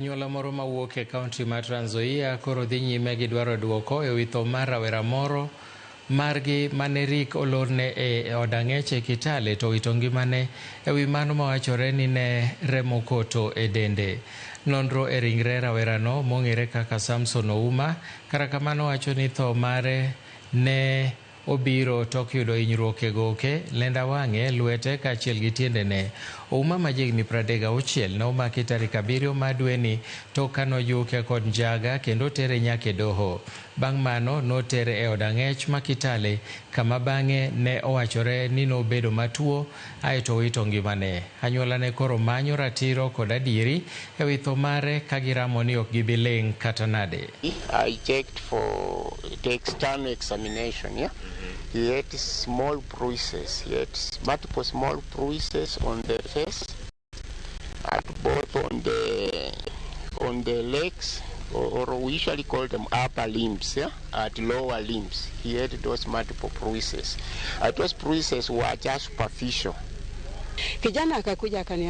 Anyuola moro mawuok e kaunti mar Trans Nzoia koro dhi nyime gi dwaro duoko e wi tho mar rawera moro margi mane rik olorne e od ang'ech e Kitale to wito ngimane e wi mano mawachore ni ne remo koto e dende. Nonro e ringre rawerano mong'ere kaka Samson Ouma kara kamano wacho ni tho mare ne obiro tok yudo hinyruok e goke, lenda wang'e, lwete kaachiel gi tiendene. Ouma ma jigni 36 ne omaki tarik 7 mar dweni tok ka nojuke kod njaga kendo tere nyaka e doho. Bang' mano notere e od ang'ech ma Kitale kama bang'e ne owachore ni nobedo matuo aeto wito ngimane. Anyuolane koro manyo ratiro kod adieri e wi tho mare ka giramo ni ok gibi ling' kata nade. I checked for the external examination, yeah? He had small bruises. He had multiple small bruises on the face, at both on the legs, or we usually call them upper limbs, yeah? At lower limbs. He had those multiple bruises. Those bruises were just superficial. Kijana akakuja akaniambia